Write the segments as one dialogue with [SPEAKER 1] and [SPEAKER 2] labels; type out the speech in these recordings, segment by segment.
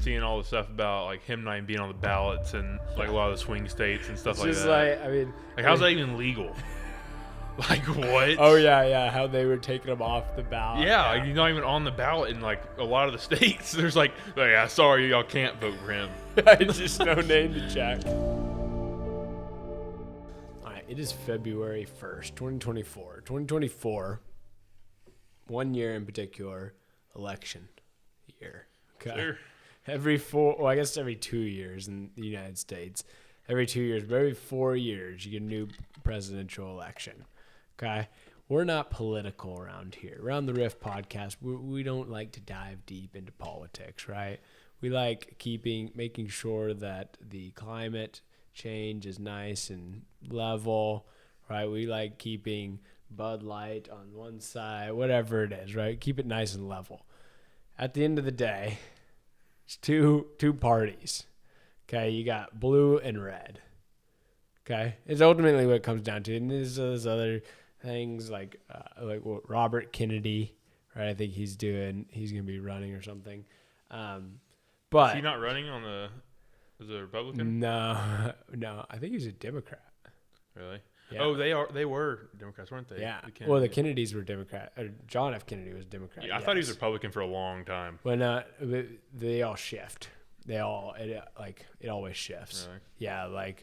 [SPEAKER 1] seeing all the stuff about like him not even being on the ballots and like a lot of the swing states and stuff
[SPEAKER 2] It's
[SPEAKER 1] like
[SPEAKER 2] just
[SPEAKER 1] that.
[SPEAKER 2] like, I mean,
[SPEAKER 1] how's that even legal? Like what?
[SPEAKER 2] Oh yeah, how they were taking him off the ballot.
[SPEAKER 1] Yeah, like, he's not even on the ballot in like a lot of the states. There's like, yeah, sorry, y'all can't vote for him.
[SPEAKER 2] It's just no name to check. All right, it is February 1st, 2024. 2024, 1 year in particular, election year. Okay.
[SPEAKER 1] Sure.
[SPEAKER 2] Every 2 years in the United States. Every 2 years, but every 4 years, you get a new presidential election. Okay? We're not political around here. Around the Riff podcast, we don't like to dive deep into politics, right? We like making sure that the climate change is nice and level, right? We like keeping Bud Light on one side, whatever it is, right? Keep it nice and level. At the end of the day, it's two parties. Okay, you got blue and red. Okay, it's ultimately what it comes down to. And there's other things like what Robert Kennedy, right? I think he's gonna be running or something. But
[SPEAKER 1] is he not running as a Republican?
[SPEAKER 2] No, I think he's a Democrat.
[SPEAKER 1] Really?
[SPEAKER 2] Yeah.
[SPEAKER 1] Oh, they were Democrats, weren't they?
[SPEAKER 2] Yeah. The Kennedys were Democrat. Or John F. Kennedy was Democrat.
[SPEAKER 1] Yeah, I thought he was Republican for a long time.
[SPEAKER 2] Well, they all shift. It always shifts.
[SPEAKER 1] Really?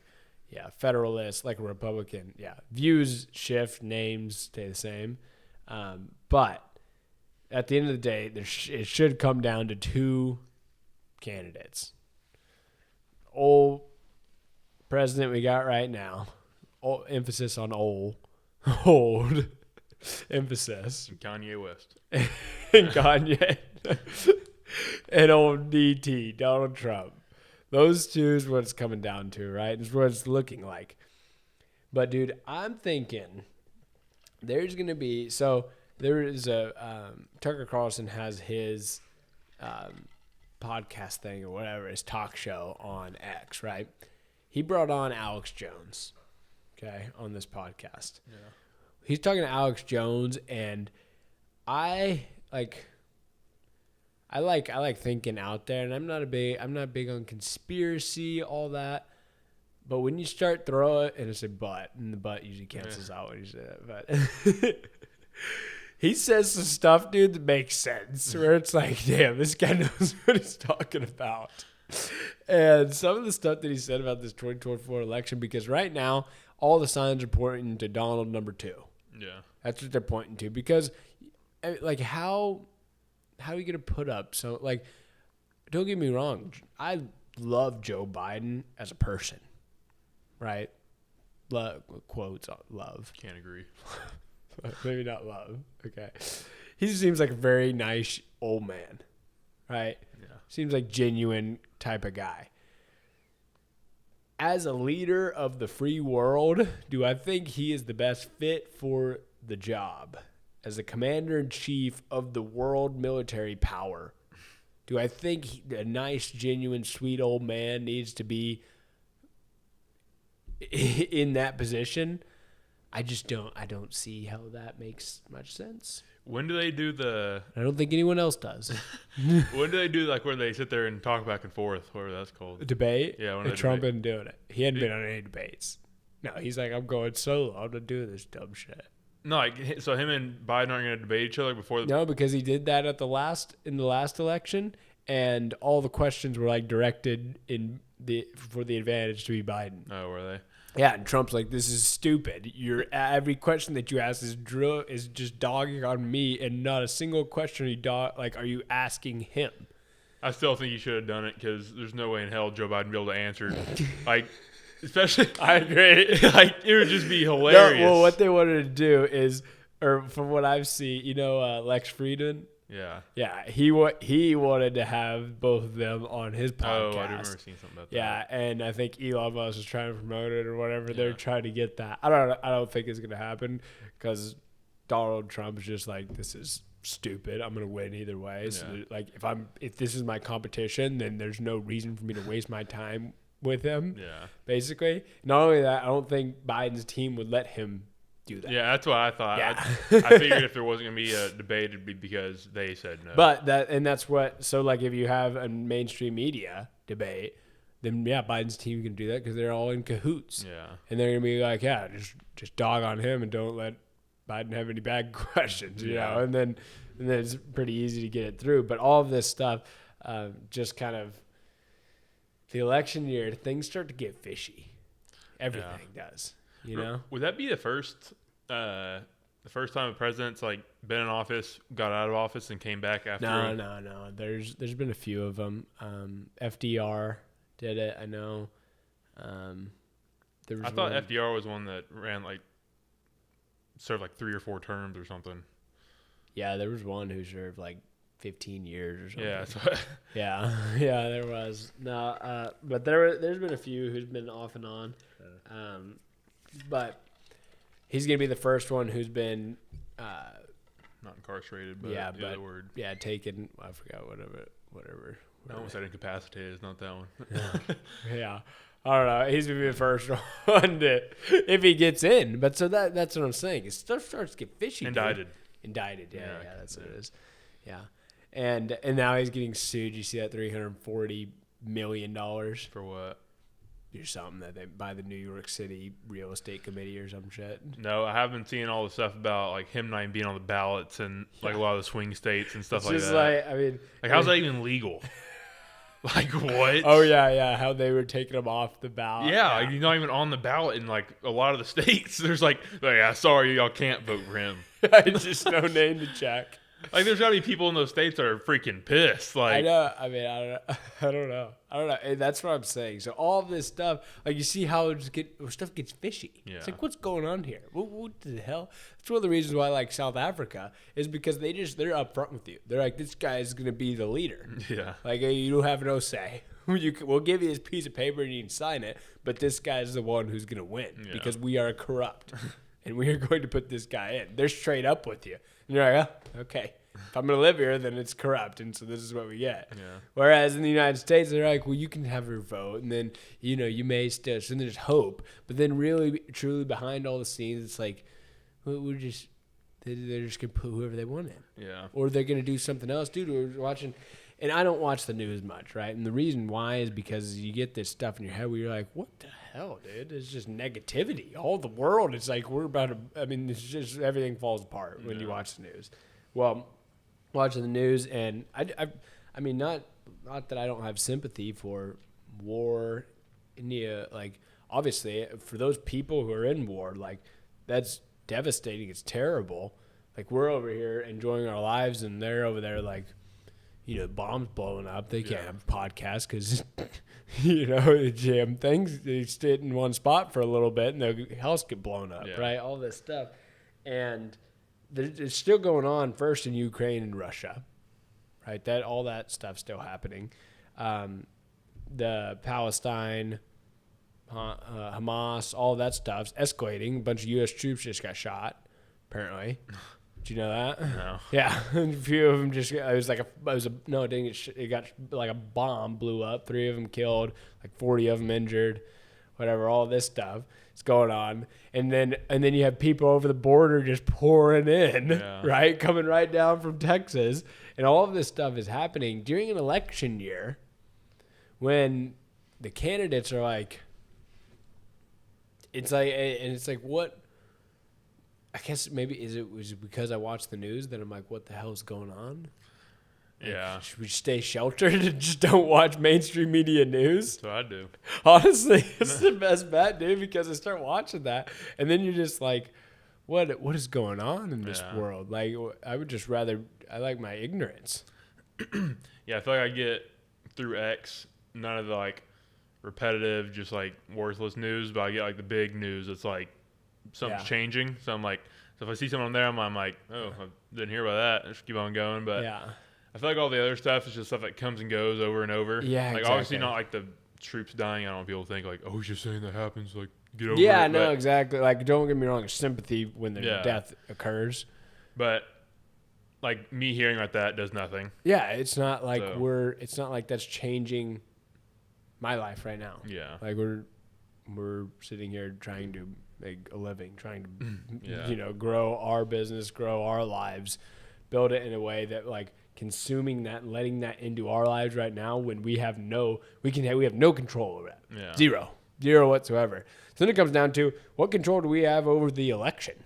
[SPEAKER 2] Yeah, Federalist, like a Republican. Yeah, views shift, names stay the same. But at the end of the day, it should come down to two candidates. Old president we got right now. Emphasis on old emphasis.
[SPEAKER 1] And Kanye West.
[SPEAKER 2] And Kanye. And old DT, Donald Trump. Those two is what it's coming down to, right? It's what it's looking like. But, dude, I'm thinking there's going to be... So, there is Tucker Carlson has his podcast thing or whatever, his talk show on X, right? He brought on Alex Jones, okay, on this podcast. Yeah. He's talking to Alex Jones, and I like thinking out there, and I'm not big on conspiracy, all that. But when you start throwing it, and it's a but, and the but usually cancels out when you say that, but he says some stuff, dude, that makes sense. Where it's like, damn, this guy knows what he's talking about. And some of the stuff that he said about this 2024 election, because right now all the signs are pointing to Donald number 2.
[SPEAKER 1] Yeah,
[SPEAKER 2] that's what they're pointing to. Because, like, how are you going to put up? So, like, don't get me wrong. I love Joe Biden as a person, right? Quotes, love.
[SPEAKER 1] Can't agree.
[SPEAKER 2] Maybe not love. Okay. He seems like a very nice old man, right?
[SPEAKER 1] Yeah.
[SPEAKER 2] Seems like genuine type of guy. As a leader of the free world, do I think he is the best fit for the job? As the commander-in-chief of the world military power, do I think a nice, genuine, sweet old man needs to be in that position? I don't see how that makes much sense.
[SPEAKER 1] When do they do
[SPEAKER 2] I don't think anyone else does.
[SPEAKER 1] When do they do, like, where they sit there and talk back and forth, whatever that's called?
[SPEAKER 2] A debate?
[SPEAKER 1] Yeah, when
[SPEAKER 2] and
[SPEAKER 1] they
[SPEAKER 2] Trump
[SPEAKER 1] debate.
[SPEAKER 2] isn't doing it. He hadn't been on any debates. No, he's like, I'm going solo. I'm not doing this dumb shit.
[SPEAKER 1] No, like, so him and Biden aren't going to debate each other before
[SPEAKER 2] No, because he did that in the last election, and all the questions were like directed for the advantage to be Biden.
[SPEAKER 1] Oh, were they?
[SPEAKER 2] Yeah, and Trump's like, this is stupid. Every question that you ask is just dogging on me, and not a single question are you asking him?
[SPEAKER 1] I still think he should have done it because there's no way in hell Joe Biden would be able to answer. Like, especially,
[SPEAKER 2] I agree.
[SPEAKER 1] Like, it would just be hilarious.
[SPEAKER 2] No, well, what they wanted to do is, or from what I've seen, Lex Friedman.
[SPEAKER 1] Yeah.
[SPEAKER 2] Yeah, he wanted to have both of them on his podcast.
[SPEAKER 1] Oh, I remember seeing something about that.
[SPEAKER 2] Yeah, and I think Elon Musk was trying to promote it or whatever.
[SPEAKER 1] Yeah.
[SPEAKER 2] They're trying to get that. I don't think it's gonna happen because Donald Trump's just like, this is stupid. I'm gonna win either way. So like, if this is my competition, then there's no reason for me to waste my time with him.
[SPEAKER 1] Yeah.
[SPEAKER 2] Basically, not only that, I don't think Biden's team would let him do that.
[SPEAKER 1] Yeah, that's what I thought.
[SPEAKER 2] Yeah.
[SPEAKER 1] I figured if there wasn't going to be a debate, it'd be because they said no.
[SPEAKER 2] But that's what. So like, if you have a mainstream media debate, then yeah, Biden's team can do that because they're all in cahoots.
[SPEAKER 1] Yeah.
[SPEAKER 2] And they're gonna be like, yeah, just dog on him and don't let Biden have any bad questions, you know. And then it's pretty easy to get it through. But all of this stuff, just kind of the election year, things start to get fishy. Everything does, you know.
[SPEAKER 1] Would that be the first time a president's like been in office, got out of office, and came back after?
[SPEAKER 2] No. There's been a few of them. FDR did it. I know.
[SPEAKER 1] I thought FDR was one that ran served like 3 or 4 terms or something.
[SPEAKER 2] Yeah, there was one who served like 15 years or something.
[SPEAKER 1] Yeah.
[SPEAKER 2] Yeah, there was. No, but there's been a few who's been off and on. But he's gonna be the first one who's been
[SPEAKER 1] not incarcerated, but
[SPEAKER 2] yeah,
[SPEAKER 1] the other word.
[SPEAKER 2] Yeah, taken. I forgot whatever.
[SPEAKER 1] I almost said incapacitated. It's not that one.
[SPEAKER 2] Yeah. I don't know. He's gonna be the first one to, if he gets in. But so that's what I'm saying. It stuff starts to get fishy.
[SPEAKER 1] Indicted.
[SPEAKER 2] Yeah, that's what it is. Yeah, and now he's getting sued. You see that $340 million
[SPEAKER 1] For what?
[SPEAKER 2] or something that they by the New York City Real Estate Committee or some shit.
[SPEAKER 1] No, I have been seeing all the stuff about like him not even being on the ballots and like a lot of the swing states and stuff like that.
[SPEAKER 2] I mean,
[SPEAKER 1] how's that even legal? Like what?
[SPEAKER 2] Oh yeah, how they were taking him off the ballot.
[SPEAKER 1] Yeah, like, you're not even on the ballot in like a lot of the states. There's like yeah, sorry, y'all can't vote for him.
[SPEAKER 2] Just no name to check.
[SPEAKER 1] Like, there's gotta be people in those states that are freaking pissed. Like,
[SPEAKER 2] I know. I mean, I don't know. And that's what I'm saying. So all this stuff, like you see how stuff gets fishy.
[SPEAKER 1] Yeah.
[SPEAKER 2] It's like, what's going on here? What the hell? That's one of the reasons why I like South Africa is because they're upfront with you. They're like, this guy is gonna be the leader.
[SPEAKER 1] Yeah.
[SPEAKER 2] Like you don't have no say. We'll give you this piece of paper and you can sign it, but this guy's the one who's gonna win because we are corrupt. And we are going to put this guy in. They're straight up with you. And you're like, oh, okay. If I'm going to live here, then it's corrupt. And so this is what we get.
[SPEAKER 1] Yeah.
[SPEAKER 2] Whereas in the United States, they're like, well, you can have your vote. And then, you may still. So there's hope. But then really, truly behind all the scenes, it's like, they're just going to put whoever they want in.
[SPEAKER 1] Yeah.
[SPEAKER 2] Or they're going to do something else. Dude, we're watching. And I don't watch the news much, right? And the reason why is because you get this stuff in your head where you're like, what the hell, dude? It's just negativity. All the world is like, it's just everything falls apart when you watch the news. Well, watching the news, and I mean, not that I don't have sympathy for war, India, like, obviously, for those people who are in war, like, that's devastating. It's terrible. Like, we're over here enjoying our lives, and they're over there, like, bombs blowing up. They can't have podcasts because, the jam things, they sit in one spot for a little bit and their house get blown up, right? All this stuff. And it's still going on first in Ukraine and Russia, right? All that stuff's still happening. The Palestine, Hamas, all that stuff's escalating. A bunch of U.S. troops just got shot, apparently. Did you know that?
[SPEAKER 1] No.
[SPEAKER 2] Yeah, a few of them just. It got like a bomb blew up. 3 of them killed, like 40 of them injured, whatever. All this stuff is going on, and then you have people over the border just pouring in, right, coming right down from Texas, and all of this stuff is happening during an election year, when the candidates are like, it's like what. I guess maybe was it because I watched the news that I'm like, what the hell is going on?
[SPEAKER 1] Yeah.
[SPEAKER 2] Like, should we stay sheltered and just don't watch mainstream media news?
[SPEAKER 1] That's what I do.
[SPEAKER 2] Honestly, it's the best bet, dude, because I start watching that, and then you're just like, what is going on in this world? Like, I would just rather, I like my ignorance.
[SPEAKER 1] Yeah, I feel like I get through X none of the like repetitive, just like worthless news, but I get like the big news. It's like something's changing. So I'm like, so if I see someone on there, I'm like, oh, I didn't hear about that. I just keep on going. But I feel like all the other stuff is just stuff that comes and goes over and over. Yeah, like obviously not like the troops dying. I don't want people to think like, oh, he's just saying that happens. Like, get over it.
[SPEAKER 2] Yeah, no, exactly. Like, don't get me wrong. Sympathy when the death occurs.
[SPEAKER 1] But like me hearing about that does nothing.
[SPEAKER 2] Yeah, it's not like it's not like that's changing my life right now.
[SPEAKER 1] Yeah,
[SPEAKER 2] like we're sitting here trying to make a living, trying to,
[SPEAKER 1] Yeah.
[SPEAKER 2] grow our business, grow our lives, build it in a way that like consuming that, letting that into our lives right now when we have no control over that.
[SPEAKER 1] Yeah.
[SPEAKER 2] Zero whatsoever. So then it comes down to what control do we have over the election?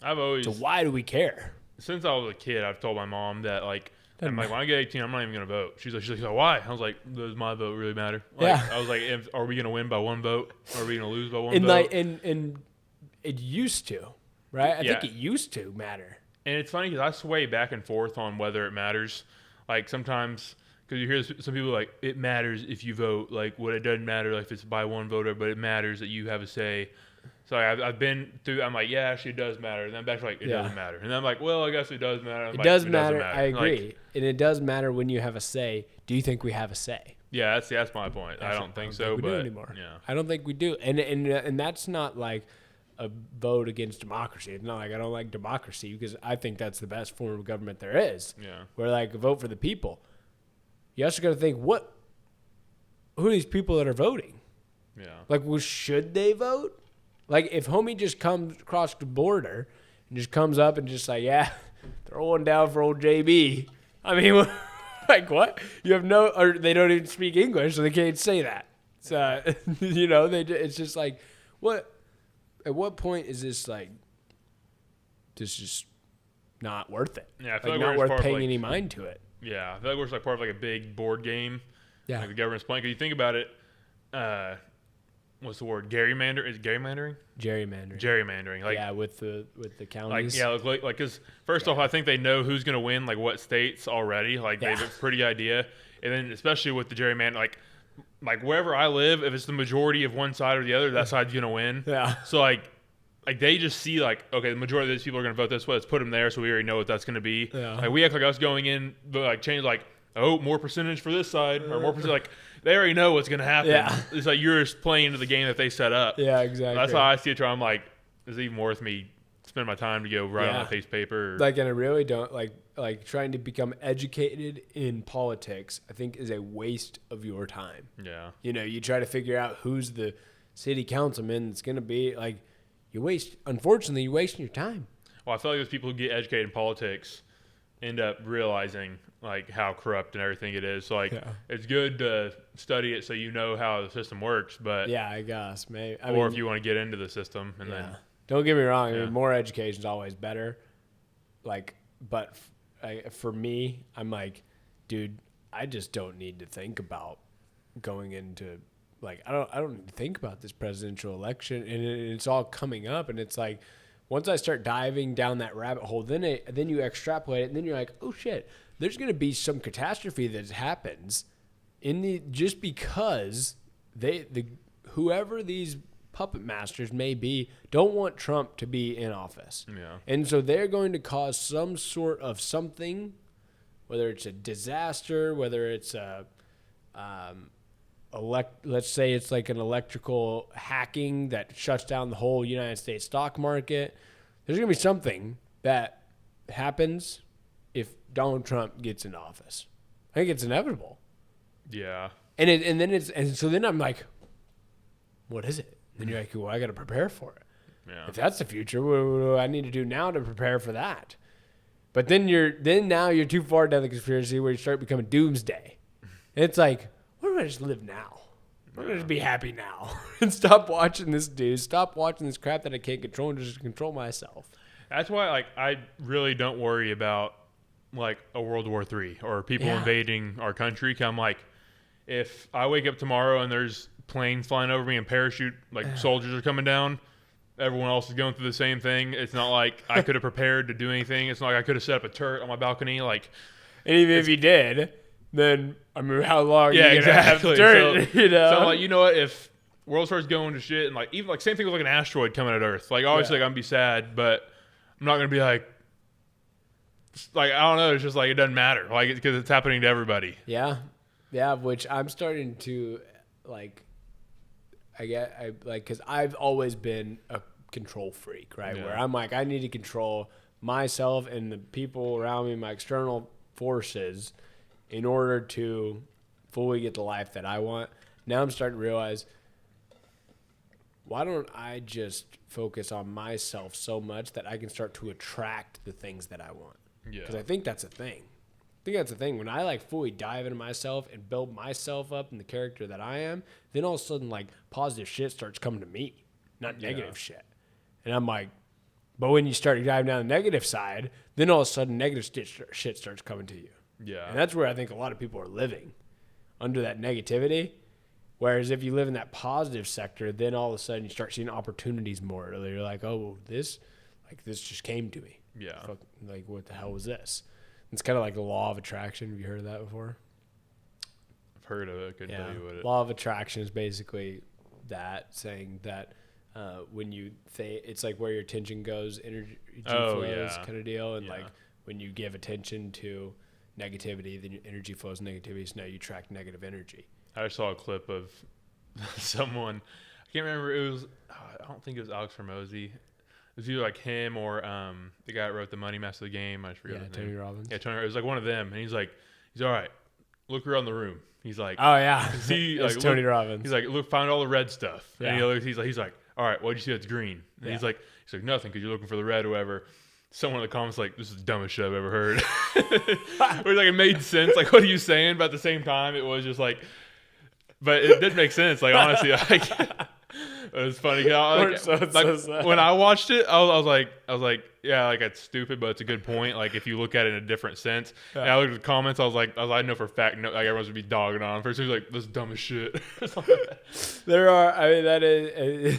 [SPEAKER 2] So why do we care?
[SPEAKER 1] Since I was a kid, I've told my mom that like, I'm like, when I get 18, I'm not even gonna vote. She's like, so why? I was like, does my vote really matter? Like,
[SPEAKER 2] Yeah.
[SPEAKER 1] I was like, are we gonna win by one vote? Or are we gonna lose by one
[SPEAKER 2] And
[SPEAKER 1] vote?
[SPEAKER 2] like, and it used to, right? I think
[SPEAKER 1] Yeah.
[SPEAKER 2] it used to matter.
[SPEAKER 1] And it's funny because I sway back and forth on whether it matters. Like sometimes, because you hear some people like, it matters if you vote. Like, what it doesn't matter like if it's by one voter, but it matters that you have a say. So I've been through. I'm like, yeah, actually, it does matter. And then back to like, it doesn't matter. And then I'm like, well, I guess it does matter.
[SPEAKER 2] It does matter. I agree. Like, and it does matter when you have a say. Do you think we have a say?
[SPEAKER 1] Yeah, that's my point. I don't think so.
[SPEAKER 2] We
[SPEAKER 1] but
[SPEAKER 2] do anymore.
[SPEAKER 1] Yeah,
[SPEAKER 2] I don't think we do. And that's not like a vote against democracy. It's not like I don't like democracy because I think that's the best form of government there is.
[SPEAKER 1] Yeah.
[SPEAKER 2] Where like vote for the people. You also got to think who are these people that are voting?
[SPEAKER 1] Yeah.
[SPEAKER 2] Like, well, should they vote? Like, if homie just comes across the border and just comes up and just like, yeah, throw one down for old JB. I mean, like what? You have or they don't even speak English, so they can't say that. So, it's just like, what? At what point is this like, this just not worth it?
[SPEAKER 1] Yeah, I feel
[SPEAKER 2] like
[SPEAKER 1] like
[SPEAKER 2] not
[SPEAKER 1] we're
[SPEAKER 2] worth paying
[SPEAKER 1] like,
[SPEAKER 2] any mind to it.
[SPEAKER 1] Yeah, I feel like we're just like part of like a big board game.
[SPEAKER 2] Yeah.
[SPEAKER 1] Like the government's playing. Because you think about it, what's the word? Gerrymandering? Is it gerrymandering? Gerrymandering. Like,
[SPEAKER 2] yeah, with the counties.
[SPEAKER 1] Like because first off, I think they know who's going to win, like what states already. Like they have a pretty idea. And then especially with the gerrymander, like wherever I live, if it's the majority of one side or the other, that side's going to win.
[SPEAKER 2] Yeah.
[SPEAKER 1] So like they just see like, okay, the majority of these people are going to vote this way. Let's put them there, so we already know what that's going to be.
[SPEAKER 2] Yeah.
[SPEAKER 1] Like we act like us going in, but like change like, oh, more percentage for this side or more percentage. Like they already know what's going to happen.
[SPEAKER 2] Yeah.
[SPEAKER 1] It's like you're just playing into the game that they set up.
[SPEAKER 2] Yeah, exactly.
[SPEAKER 1] That's how I see it. I'm like, is it even worth me spending my time to go write on a piece of paper?
[SPEAKER 2] Like, and I really don't like trying to become educated in politics. I think is a waste of your time.
[SPEAKER 1] Yeah.
[SPEAKER 2] You try to figure out who's the city councilman that's going to be like. Unfortunately, you're wasting your time.
[SPEAKER 1] Well, I feel like those people who get educated in politics end up realizing like how corrupt and everything it is. So like it's good to study it so you know how the system works, but
[SPEAKER 2] yeah, I guess maybe.
[SPEAKER 1] Or if you want to get into the system and then
[SPEAKER 2] don't get me wrong. I mean, more education is always better. Like, but for me, I'm like, dude, I just don't need to think about going into. Like I don't need to think about this presidential election, and it's all coming up, and it's like once I start diving down that rabbit hole, then you extrapolate it, and then you're like, oh shit, there's gonna be some catastrophe that happens just because whoever these puppet masters may be don't want Trump to be in office, and so they're going to cause some sort of something, whether it's a disaster, whether it's a let's say it's like an electrical hacking that shuts down the whole United States stock market. There's going to be something that happens if Donald Trump gets in office. I think it's inevitable.
[SPEAKER 1] Yeah.
[SPEAKER 2] And so then I'm like, what is it? And then you're like, well, I got to prepare for it.
[SPEAKER 1] Yeah.
[SPEAKER 2] If that's the future, what do I need to do now to prepare for that? But then now you're too far down the conspiracy where you start becoming doomsday. And it's like, why don't I just live now? Why don't I just be happy now? And stop watching this dude. Stop watching this crap that I can't control and just control myself.
[SPEAKER 1] That's why, like, I really don't worry about, like, a World War III or people invading our country. 'Cause I'm like, if I wake up tomorrow and there's planes flying over me and soldiers are coming down, everyone else is going through the same thing. It's not like I could have prepared to do anything. It's not like I could have set up a turret on my balcony. Like,
[SPEAKER 2] and even if you did, then I mean, how long?
[SPEAKER 1] Yeah,
[SPEAKER 2] you
[SPEAKER 1] exactly.
[SPEAKER 2] Have dirt,
[SPEAKER 1] So I'm like, you know what? If world starts going to shit, and like even like same thing with like an asteroid coming at Earth. Like obviously, like, I'm gonna be sad, but I'm not gonna be like I don't know. It's just like it doesn't matter, like because it's happening to everybody.
[SPEAKER 2] Yeah. Which I'm starting to like. Because I've always been a control freak, right?
[SPEAKER 1] Yeah.
[SPEAKER 2] Where I'm like, I need to control myself and the people around me, my external forces, in order to fully get the life that I want. Now I'm starting to realize why don't I just focus on myself so much that I can start to attract the things that I want?
[SPEAKER 1] Yeah.
[SPEAKER 2] Because I think that's a thing. When I like fully dive into myself and build myself up in the character that I am, then all of a sudden like positive shit starts coming to me, not negative shit. And I'm like, but when you start diving down the negative side, then all of a sudden negative shit starts coming to you.
[SPEAKER 1] Yeah.
[SPEAKER 2] And that's where I think a lot of people are living, under that negativity. Whereas if you live in that positive sector, then all of a sudden you start seeing opportunities more. You're like, oh, this just came to me.
[SPEAKER 1] Yeah.
[SPEAKER 2] Like, what the hell was this? It's kind of like the law of attraction. Have you heard of that before?
[SPEAKER 1] I've heard of it. I couldn't tell you what it.
[SPEAKER 2] Law of attraction is basically that, saying that when you think, it's like where your attention goes, energy flows kind of deal. And like when you give attention to negativity, then your energy flows negativity. So now you attract negative energy.
[SPEAKER 1] I just saw a clip of someone. I can't remember. It was. I don't think it was Alex Hormozy. It was either like him or the guy that wrote the Money Master of the Game. I just forget his name.
[SPEAKER 2] Tony Robbins.
[SPEAKER 1] Yeah, Tony. It was like one of them, and he's all right. Look around the room. He's like,
[SPEAKER 2] oh yeah,
[SPEAKER 1] see,
[SPEAKER 2] like, Tony Robbins.
[SPEAKER 1] He's like, look, find all the red stuff.
[SPEAKER 2] Yeah.
[SPEAKER 1] And he's like, all right, what'd you see that's green? And he's like, nothing, because you're looking for the red or whatever. Someone in the comments like, this is the dumbest shit I've ever heard. Where like it made sense. Like, what are you saying? But at the same time, it was just like, but it did make sense. Like honestly, like. It was funny. When I watched it, I was like, yeah, like that's stupid, but it's a good point. Like if you look at it in a different sense. Yeah. And I looked at the comments. I know for a fact, like everyone's would be dogging on. First, he was like, "This is dumb as shit."
[SPEAKER 2] There are. I mean, that is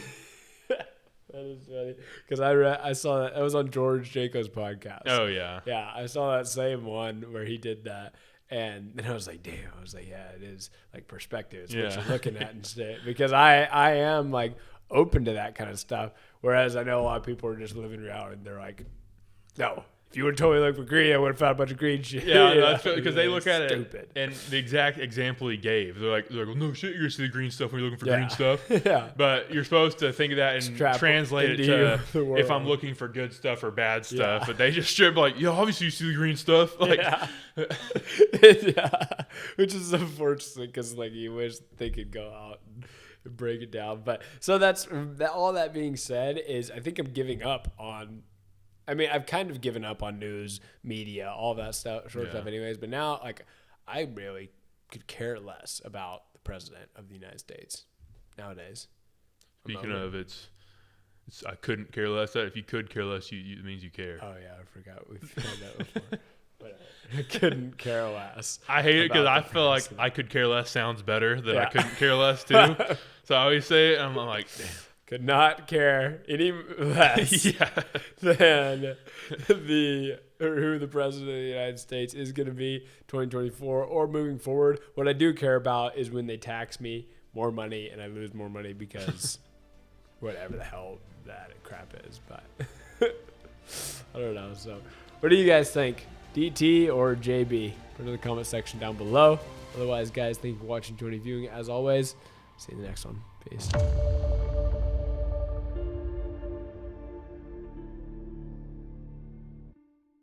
[SPEAKER 2] funny because I saw that. It was on George Jacob's podcast.
[SPEAKER 1] Oh yeah.
[SPEAKER 2] Yeah, I saw that same one where he did that. And then I was like, damn. I was like, yeah, it is like perspective. It's what you're looking at instead. Because I am like open to that kind of stuff. Whereas I know a lot of people are just living reality and they're like, no, if you would have told me to look for green, I would have found a bunch of green shit.
[SPEAKER 1] Yeah, that's because they look at it. And the exact example he gave, they're like, well, no shit, you're going to see the green stuff when you're looking for green stuff. Yeah. But you're supposed to think of that and translate it to if I'm looking for good stuff or bad stuff. But they just strip like, obviously you see the green stuff. Like,
[SPEAKER 2] which is unfortunate because like you wish they could go out and break it down. But so that's all that being said is I think I'm giving up on. I mean, I've kind of given up on news, media, all that stuff, stuff anyways. But now, like, I really could care less about the president of the United States nowadays.
[SPEAKER 1] Speaking of, it's I couldn't care less. If you could care less, it means you care.
[SPEAKER 2] Oh, yeah, I forgot. We've had that before. But I couldn't care less.
[SPEAKER 1] I hate it because I feel like I could care less sounds better than I couldn't care less, too. So I always say it, and I'm like, damn.
[SPEAKER 2] Could not care any less than who the president of the United States is going to be 2024 or moving forward. What I do care about is when they tax me more money and I lose more money because whatever the hell that crap is. But I don't know. So what do you guys think? DT or JB? Put it in the comment section down below. Otherwise, guys, thank you for watching, joining, viewing. As always, see you in the next one. Peace.